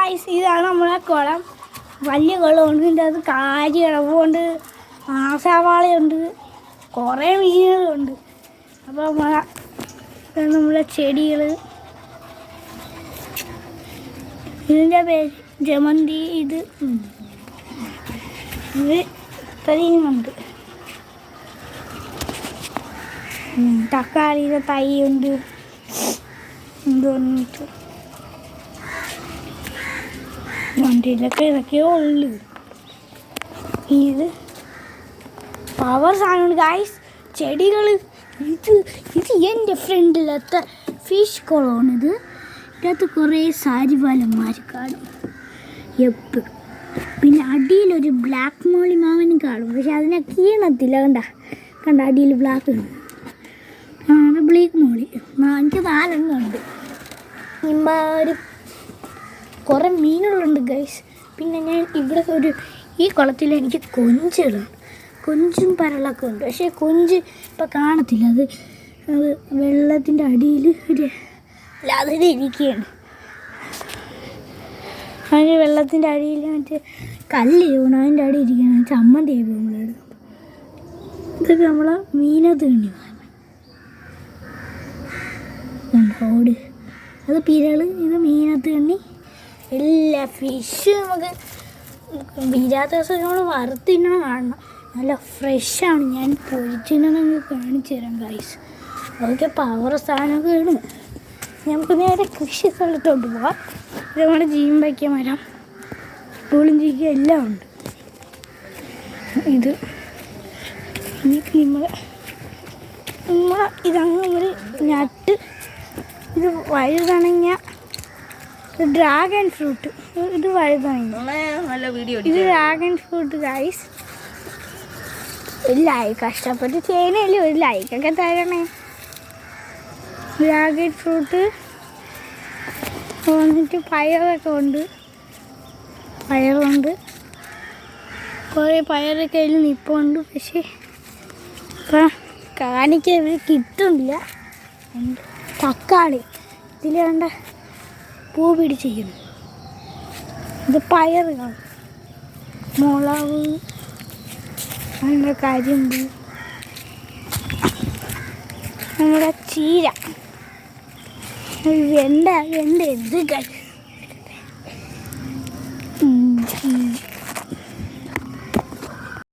Guys, ഇതാണ് നമ്മളെ കുളം. വലിയ കുളമുണ്ട്. ഇതിൻ്റെ അത് കാരി ഇളവുണ്ട്, ആസാവാളയുണ്ട്, കുറേ മീനുകളുണ്ട്. അപ്പോൾ നമ്മളെ ചെടികൾ, ഇതിൻ്റെ പേര് ജമന്തി. ഇത് ഇത്രയുമുണ്ട്. തക്കാളിയുടെ തൈയുണ്ട്. എന്തോന്നിട്ട് വണ്ടിയിലൊക്കെ ഇതൊക്കെയോ ഉള്ളു. ഇത് പവർ സാധനമാണ് ഗായ്സ്. ചെടികൾ. ഇത് എൻ്റെ ഫ്രണ്ടിലത്തെ ഫിഷ് കുളമാണിത്. ഇതിനകത്ത് കുറേ സാരിവാലന്മാർ കാണും എപ്പോഴും. പിന്നെ അടിയിലൊരു ബ്ലാക്ക് മോളി മാമനും കാണും, പക്ഷെ അതിനെ കീണത്തില്ല. കണ്ട അടിയിൽ ബ്ലാക്ക് ബ്ലാക്ക് മോളി. എനിക്ക് 4 എണ്ണം ഉണ്ട്. ഒരു കുറേ മീനുകളുണ്ട് ഗൈസ്. പിന്നെ ഞാൻ ഇവിടെ ഈ കുളത്തിൽ എനിക്ക് കൊഞ്ചുകളാണ്. കൊഞ്ചും പരളൊക്കെ ഉണ്ട്, പക്ഷേ കൊഞ്ച് ഇപ്പം കാണത്തില്ല. അത് വെള്ളത്തിൻ്റെ അടിയിൽ അതിൽ ഇരിക്കുകയാണ്. അതിന് വെള്ളത്തിൻ്റെ അടിയിൽ മറ്റേ കല്ല് വീണ് അതിൻ്റെ അടി ഇരിക്കുകയാണ്. ചമ്മന്തി നമ്മളെടുക്കും. ഇതൊക്കെ നമ്മളെ മീനത്ത് ഓട്, അത് പിരള്, ഇത് മീനത്ത് കണ്ണി. എല്ലാ ഫിഷ് നമുക്ക് വീരാത്ത ദിവസം നമ്മൾ വറുത്തിന്നണം കാണണം. നല്ല ഫ്രഷാണ്. ഞാൻ പൊരിച്ചിനൊക്കെ കാണിച്ചു തരാം ഗൈസ്. അതൊക്കെ പവർ സാധനമൊക്കെയാണ്. നമുക്ക് നേരെ കൃഷി സ്ഥലത്തോട്ട് പോവാം. ഇത് നമ്മുടെ ജീമ്പയ്ക്ക മരം, പുളിഞ്ചിക്ക എല്ലാം ഉണ്ട്. ഇത് ഇതങ്ങനെ നട്ട്. ഇത് വഴുതണങ്ങ, ഡ്രാഗൺ ഫ്രൂട്ട്. ഇത് വഴുതണങ്ങ. ഇത് ഡ്രാഗൺ ഫ്രൂട്ട് ഗൈസ്. ഒരു ലൈക്ക് കഷ്ടപ്പെട്ട് ചെയ്യുന്നല്ലേ, ഒരു ലൈക്കൊക്കെ തരണേ. ഡ്രാഗൺ ഫ്രൂട്ട് വന്നിട്ട് പയറൊക്കെ ഉണ്ട്. പയറുണ്ട്, കുറേ പയറൊക്കെ അതിൽ നിൽപ്പുണ്ട്. പക്ഷേ ഇപ്പം കാണിക്കാൻ കിട്ടുന്നില്ല. തക്കാളി ഇതിൽ വേണ്ട പൂ പിടിച്ചിരിക്കുന്നു. ഇത് പയറുകൾ, മുളക്, നമ്മുടെ കരിമ്പ്, നമ്മുടെ ചീര, വെണ്ട. എന്ത്